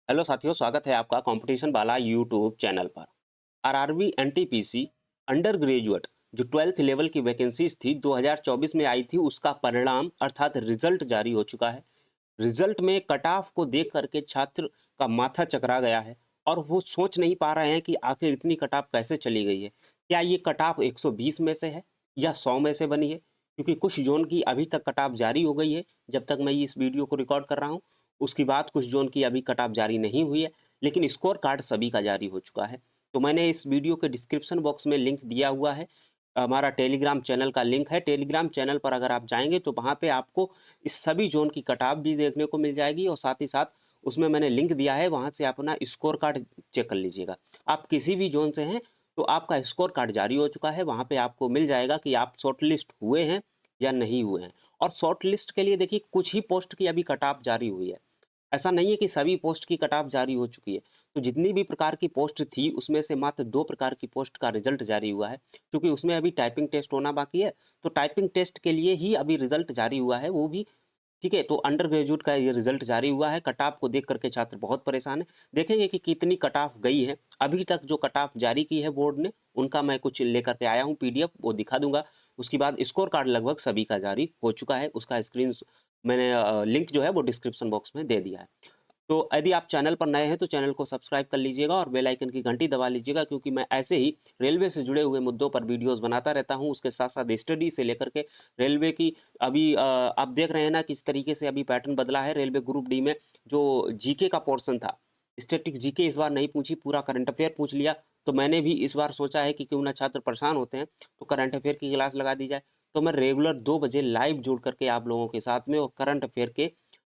Hello साथियों, स्वागत है आपका कंपटीशन वाला यूट्यूब चैनल पर। आरआरबी एनटीपीसी अंडर ग्रेजुएट जो 12th लेवल की वैकेंसीज थी 2024 में आई थी, उसका परिणाम अर्थात रिजल्ट जारी हो चुका है। रिजल्ट में कट ऑफ को देख करके छात्र का माथा चकरा गया है और वो सोच नहीं पा रहे हैं कि आखिर इतनी कट ऑफ कैसे चली गई है। क्या ये कट ऑफ 120 में से है या 100 में से बनी है? क्योंकि कुछ जोन की अभी तक कट ऑफ जारी हो गई है जब तक मैं इस वीडियो को रिकॉर्ड कर रहा हूँ। उसके बाद कुछ जोन की अभी कट ऑफ जारी नहीं हुई है, लेकिन स्कोर कार्ड सभी का जारी हो चुका है। तो मैंने इस वीडियो के डिस्क्रिप्शन बॉक्स में लिंक दिया हुआ है। हमारा टेलीग्राम चैनल का लिंक है। टेलीग्राम चैनल पर अगर आप जाएंगे तो वहाँ पे आपको इस सभी जोन की कट ऑफ भी देखने को मिल जाएगी और साथ ही साथ उसमें मैंने लिंक दिया है, वहाँ से अपना स्कोर कार्ड चेक कर लीजिएगा। आप किसी भी जोन से हैं तो आपका स्कोर कार्ड जारी हो चुका है, वहाँ पे आपको मिल जाएगा कि आप शॉर्ट लिस्ट हुए हैं या नहीं हुए हैं। और शॉर्ट लिस्ट के लिए देखिए कुछ ही पोस्ट की अभी कट ऑफ जारी हुई है, ऐसा नहीं है कि सभी पोस्ट की कट ऑफ जारी हो चुकी है। तो जितनी भी प्रकार की पोस्ट थी उसमें से मात्र 2 प्रकार की पोस्ट का रिजल्ट जारी हुआ है, क्योंकि उसमें अभी टाइपिंग टेस्ट होना बाकी है। तो टाइपिंग टेस्ट के लिए ही अभी रिजल्ट जारी हुआ है, वो भी ठीक है। तो अंडर ग्रेजुएट का ये रिजल्ट जारी हुआ है। कट ऑफ को देख करके छात्र बहुत परेशान है। देखेंगे कि कितनी कट ऑफ गई है। अभी तक जो कट ऑफ जारी की है बोर्ड ने, उनका मैं कुछ लेकर के आया हूँ पीडीएफ, वो दिखा दूंगा। उसके बाद स्कोर कार्ड लगभग सभी का जारी हो चुका है, उसका स्क्रीन मैंने लिंक जो है वो डिस्क्रिप्शन बॉक्स में दे दिया है। तो यदि आप चैनल पर नए हैं तो चैनल को सब्सक्राइब कर लीजिएगा और बेल आइकन की घंटी दबा लीजिएगा, क्योंकि मैं ऐसे ही रेलवे से जुड़े हुए मुद्दों पर वीडियोस बनाता रहता हूं। उसके साथ साथ स्टडी से लेकर के रेलवे की अभी आप देख रहे हैं ना किस तरीके से अभी पैटर्न बदला है। रेलवे ग्रुप डी में जो जीके का पोर्शन था, स्टैटिक जीके इस बार नहीं पूछी, पूरा करंट अफेयर पूछ लिया। तो मैंने भी इस बार सोचा है कि क्यों ना छात्र परेशान होते हैं तो करंट अफेयर की क्लास लगा दी जाए। तो मैं रेगुलर 2 बजे लाइव जुड़ करके आप लोगों के साथ में और करंट अफेयर के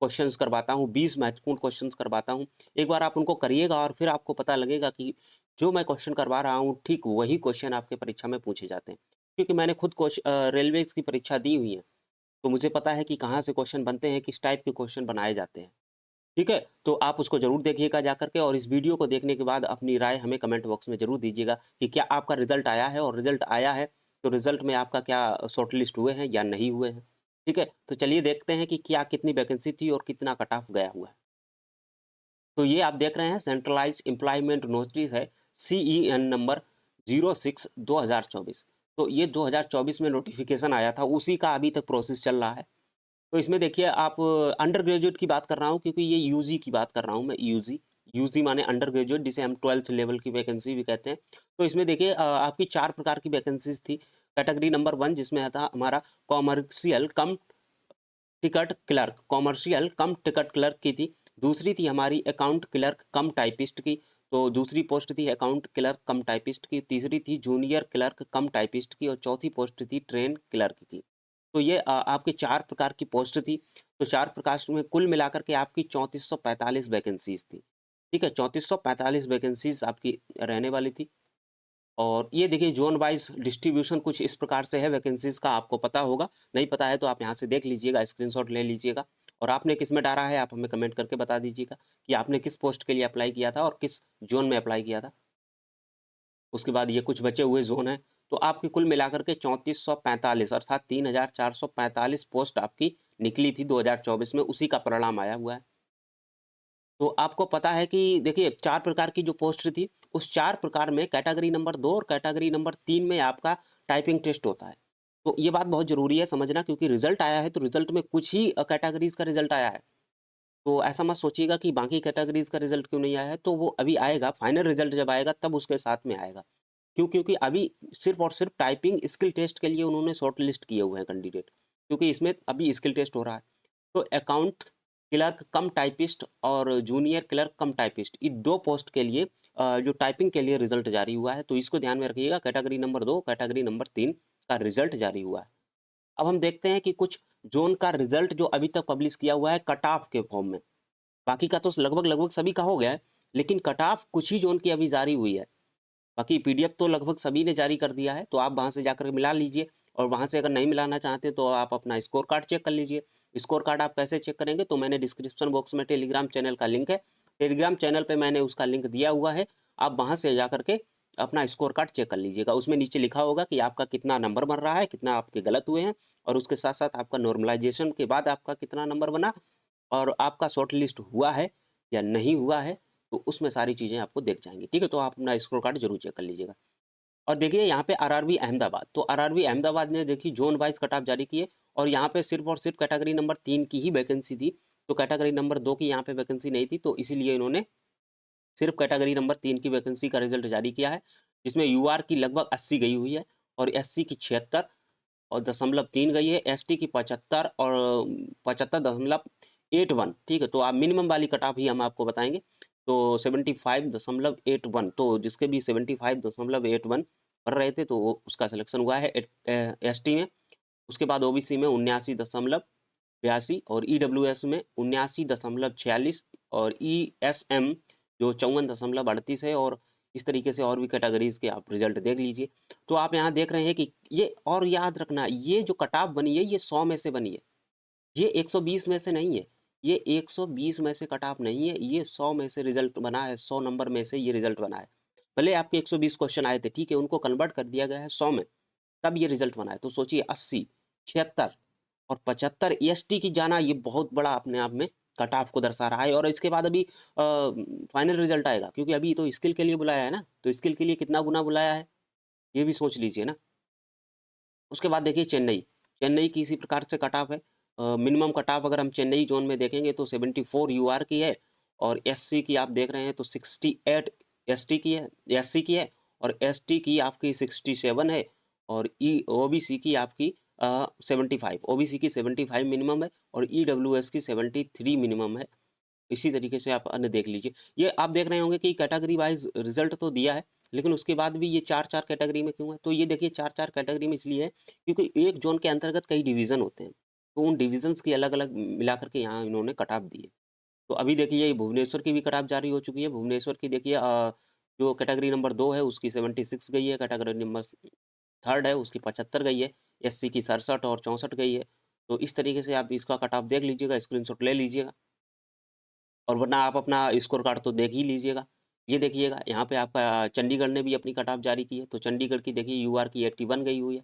क्वेश्चंस करवाता हूँ, 20 महत्वपूर्ण क्वेश्चंस करवाता हूँ। एक बार आप उनको करिएगा और फिर आपको पता लगेगा कि जो मैं क्वेश्चन करवा रहा हूँ ठीक वही क्वेश्चन आपके परीक्षा में पूछे जाते हैं। क्योंकि मैंने खुद रेलवे की परीक्षा दी हुई है, तो मुझे पता है कि कहाँ से क्वेश्चन बनते हैं, किस टाइप के क्वेश्चन बनाए जाते हैं। ठीक है? तो आप उसको ज़रूर देखिएगा जाकर के, और इस वीडियो को देखने के बाद अपनी राय हमें कमेंट बॉक्स में ज़रूर दीजिएगा कि क्या आपका रिज़ल्ट आया है, और रिज़ल्ट आया है तो रिज़ल्ट में आपका क्या शॉर्टलिस्ट हुए हैं या नहीं हुए हैं। ठीक है? तो चलिए देखते हैं कि क्या कितनी वैकेंसी थी और कितना कट ऑफ गया हुआ है। तो ये आप देख रहे हैं सेंट्रलाइज्ड एम्प्लॉयमेंट नोटिस है, सीईएन नंबर 06 2024। तो ये 2024 में नोटिफिकेशन आया था, उसी का अभी तक प्रोसेस चल रहा है। तो इसमें देखिए आप अंडर ग्रेजुएट की बात कर रहा हूँ, क्योंकि ये यूजी की बात कर रहा हूँ मैं। यूजी यूजी माने अंडर ग्रेजुएट, जिसे हम 12th लेवल की वैकेंसी भी कहते हैं। तो इसमें देखिए आपकी 4 प्रकार की वैकेंसीज थी। कैटेगरी नंबर 1 जिसमें था हमारा कॉमर्शियल कम टिकट क्लर्क, कॉमर्शियल कम टिकट क्लर्क की थी। दूसरी थी हमारी अकाउंट क्लर्क कम टाइपिस्ट की, तो दूसरी पोस्ट थी अकाउंट क्लर्क कम टाइपिस्ट की। तीसरी थी जूनियर क्लर्क कम टाइपिस्ट की और चौथी पोस्ट थी ट्रेन क्लर्क की। तो ये आपके 4 प्रकार की पोस्ट थी। तो 4 प्रकार में कुल मिलाकर के आपकी 3445 वैकेंसीज थी। ठीक है, 3445 वैकेंसीज आपकी रहने वाली थी। और ये देखिए ज़ोन वाइज़ डिस्ट्रीब्यूशन कुछ इस प्रकार से है वैकेंसीज़ का, आपको पता होगा। नहीं पता है तो आप यहाँ से देख लीजिएगा, स्क्रीनशॉट ले लीजिएगा। और आपने किस में डाला है आप हमें कमेंट करके बता दीजिएगा कि आपने किस पोस्ट के लिए अप्लाई किया था और किस ज़ोन में अप्लाई किया था। उसके बाद ये कुछ बचे हुए ज़ोन हैं। तो आपकी कुल मिलाकर के 3445 अर्थात 3445 पोस्ट आपकी निकली थी 2024 में, उसी का परिणाम आया हुआ है। तो आपको पता है कि देखिए 4 प्रकार की जो पोस्ट थी, उस 4 प्रकार में कैटेगरी नंबर 2 और कैटेगरी नंबर 3 में आपका टाइपिंग टेस्ट होता है। तो ये बात बहुत ज़रूरी है समझना, क्योंकि रिज़ल्ट आया है तो रिज़ल्ट में कुछ ही कैटेगरीज़ का रिज़ल्ट आया है। तो ऐसा मत सोचिएगा कि बाकी कैटेगरीज़ का रिज़ल्ट क्यों नहीं आया है, तो वो अभी आएगा, फाइनल रिज़ल्ट जब आएगा तब उसके साथ में आएगा। क्यों? क्योंकि अभी सिर्फ़ और सिर्फ़ टाइपिंग स्किल टेस्ट के लिए उन्होंने शॉर्ट लिस्ट किए हुए हैं कैंडिडेट, क्योंकि इसमें अभी स्किल टेस्ट हो रहा है। तो अकाउंट क्लर्क कम टाइपिस्ट और जूनियर क्लर्क कम टाइपिस्ट, ये 2 पोस्ट के लिए जो टाइपिंग के लिए रिज़ल्ट जारी हुआ है, तो इसको ध्यान में रखिएगा। कैटेगरी नंबर 2, कैटेगरी नंबर 3 का रिज़ल्ट जारी हुआ है। अब हम देखते हैं कि कुछ ज़ोन का रिज़ल्ट जो अभी तक पब्लिश किया हुआ है कट ऑफ के फॉर्म में। बाकी का तो लगभग-लगभग सभी का हो गया है, लेकिन कट ऑफ कुछ ही ज़ोन की अभी जारी हुई है। बाकी पीडीएफ तो लगभग सभी ने जारी कर दिया है, तो आप वहाँ से जाकर के मिला लीजिए। और वहाँ से अगर नहीं मिलाना चाहते तो आप अपना स्कोर कार्ड चेक कर लीजिए। स्कोर कार्ड आप कैसे चेक करेंगे, तो मैंने डिस्क्रिप्शन बॉक्स में टेलीग्राम चैनल का लिंक है। टेलीग्राम चैनल पे मैंने उसका लिंक दिया हुआ है। आप वहाँ से जाकर के अपना स्कोर कार्ड चेक कर लीजिएगा। उसमें नीचे लिखा होगा कि आपका कितना नंबर बन रहा है, कितना आपके गलत हुए हैं, और उसके साथ-साथ आपका नॉर्मलाइज़ेशन के बाद आपका कितना नंबर बना और आपका शॉर्ट लिस्ट हुआ है या नहीं हुआ है, तो उसमें सारी चीज़ें आपको दिख जाएँगी, ठीक है? तो आप अपना स्कोर कार्ड ज़रूर चेक कर लीजिएगा। और देखिए यहाँ पे आरआरबी अहमदाबाद, तो आरआरबी अहमदाबाद ने देखिए ज़ोन वाइज़ कट ऑफ जारी किए और यहाँ पे सिर्फ़ और सिर्फ़ कैटेगरी नंबर 3 की ही वैकेंसी थी, तो कैटेगरी नंबर 2 की यहाँ पे वैकेंसी नहीं थी, तो इसीलिए इन्होंने सिर्फ़ कैटेगरी नंबर 3 की वैकेंसी का रिज़ल्ट जारी किया है, जिसमें यूआर की लगभग 80 गई हुई है और एससी की 76 और दशमलव 3 गई है, एसटी की 75 और 75.81, ठीक है? तो आप मिनिमम वाली कट ऑफ ही हम आपको बताएँगे, तो 75.81, तो जिसके भी 75.81 पढ़ रहे थे, तो वो उसका सिलेक्शन हुआ है एसटी में। उसके बाद ओबीसी में 79.82 और ईडब्ल्यूएस में 79.46 और ईएसएम जो 54.38 है और इस तरीके से और भी कैटेगरीज़ के आप रिज़ल्ट देख लीजिए। तो आप यहाँ देख रहे हैं कि ये और याद रखना ये जो कट ऑफ बनी है ये 100 में से बनी है। ये 120 में से नहीं है। ये 120 में से कट ऑफ नहीं है, ये 100 में से रिज़ल्ट बना है, 100 नंबर में से ये रिज़ल्ट बना है। भले आपके 120 क्वेश्चन आए थे, ठीक है, उनको कन्वर्ट कर दिया गया है 100 में, तब ये रिज़ल्ट बना है। तो सोचिए 80, 76 और 75 ईएसटी की जाना ये बहुत बड़ा अपने आप में कट ऑफ को दर्शा रहा है और इसके बाद अभी फाइनल रिज़ल्ट आएगा क्योंकि अभी तो स्किल के लिए बुलाया है ना, तो स्किल के लिए कितना गुना बुलाया है, ये भी सोच लीजिए ना। उसके बाद देखिए चेन्नई, चेन्नई की इसी प्रकार से कट ऑफ है। मिनिमम कट ऑफ अगर हम चेन्नई ज़ोन में देखेंगे तो 74 यूआर की है और एससी की आप देख रहे हैं तो 68 एसटी की है, एससी की है और एसटी की आपकी 67 है और ओबीसी की आपकी 75, ओबीसी की 75 मिनिमम है और ईडब्ल्यूएस की 73 मिनिमम है। इसी तरीके से आप अन्य देख लीजिए। ये आप देख रहे होंगे कि कैटेगरी वाइज़ रिज़ल्ट तो दिया है, लेकिन उसके बाद भी ये 4-4 कैटेगरी में क्यों है? तो ये देखिए 4-4 कैटेगरी में इसलिए है क्योंकि एक ज़ोन के अंतर्गत कई डिवीज़न होते हैं। तो उन डिविज़न्स की अलग-अलग मिला कर के यहाँ इन्होंने कट ऑफ दी है। तो अभी देखिए ये भुवनेश्वर की भी कट ऑफ जारी हो चुकी है। भुवनेश्वर की देखिए जो कैटेगरी नंबर 2 है उसकी 76 गई है, कैटेगरी नंबर 3 है उसकी 75 गई है, एससी की 67 और 64 गई है। तो इस तरीके से आप इसका कट ऑफ देख लीजिएगा, स्क्रीनशॉट ले लीजिएगा। और वरना आप अपना स्कोर कार्ड तो देख ही लीजिएगा। ये देखिएगा यहाँ पे आपका चंडीगढ़ ने भी अपनी कट ऑफ जारी की है, तो चंडीगढ़ की देखिए यूआर की 81 गई हुई है।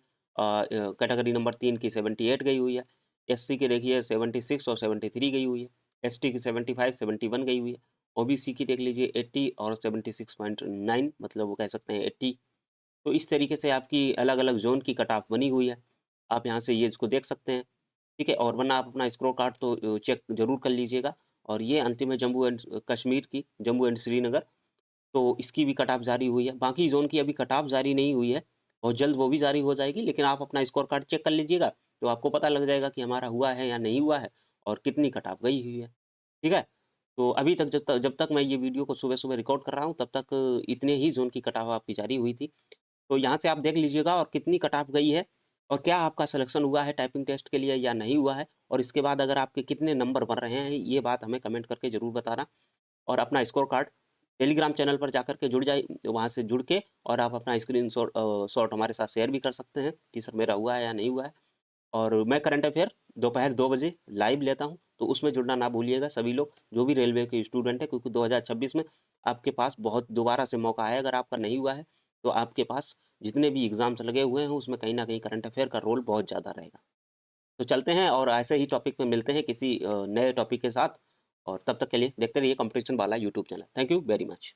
कैटेगरी नंबर 3 की 78 गई हुई है। एससी की देखिए 76 और 73 गई हुई है। एसटी की 75, 71 गई हुई है। ओबीसी की देख लीजिए 80 और 76.9 मतलब वो कह सकते हैं 80। तो इस तरीके से आपकी अलग-अलग ज़ोन की कट ऑफ बनी हुई है। आप यहाँ से ये इसको देख सकते हैं, ठीक है? और वरना आप अपना स्कोर कार्ड तो चेक ज़रूर कर लीजिएगा। और ये अंतिम है जम्मू एंड कश्मीर की, जम्मू एंड श्रीनगर, तो इसकी भी कट ऑफ जारी हुई है। बाकी ज़ोन की अभी कट ऑफ जारी नहीं हुई है, बहुत जल्द वो भी जारी हो जाएगी, लेकिन आप अपना स्कोर कार्ड चेक कर लीजिएगा, तो आपको पता लग जाएगा कि हमारा हुआ है या नहीं हुआ है और कितनी कट ऑफ गई हुई है, ठीक है? तो अभी तक जब तक मैं ये वीडियो को सुबह-सुबह रिकॉर्ड कर रहा हूँ, तब तक इतने ही ज़ोन की कट ऑफ आपकी जारी हुई थी। तो यहाँ से आप देख लीजिएगा और कितनी कट ऑफ गई है और क्या आपका सिलेक्शन हुआ है टाइपिंग टेस्ट के लिए या नहीं हुआ है और इसके बाद अगर आपके कितने नंबर बन रहे हैं, ये बात हमें कमेंट करके ज़रूर बताना। और अपना स्कोर कार्ड टेलीग्राम चैनल पर जाकर के जुड़ जाइए, वहाँ से जुड़ के और आप अपना शॉट हमारे साथ शेयर भी कर सकते हैं कि सर मेरा हुआ है या नहीं हुआ है। और मैं करंट अफेयर दोपहर 2 बजे लाइव लेता हूँ, तो उसमें जुड़ना ना भूलिएगा सभी लोग, जो भी रेलवे के स्टूडेंट हैं, क्योंकि 2026 में आपके पास बहुत दोबारा से मौका है। अगर आपका नहीं हुआ है, तो आपके पास जितने भी एग्ज़ाम्स लगे हुए हैं, उसमें कहीं न कहीं करंट अफेयर का रोल बहुत ज़्यादा रहेगा। तो चलते हैं और ऐसे ही टॉपिक पे मिलते हैं किसी नए टॉपिक के साथ और तब तक के लिए देखते रहिए कॉम्पिटिशन वाला YouTube channel. Thank you very much.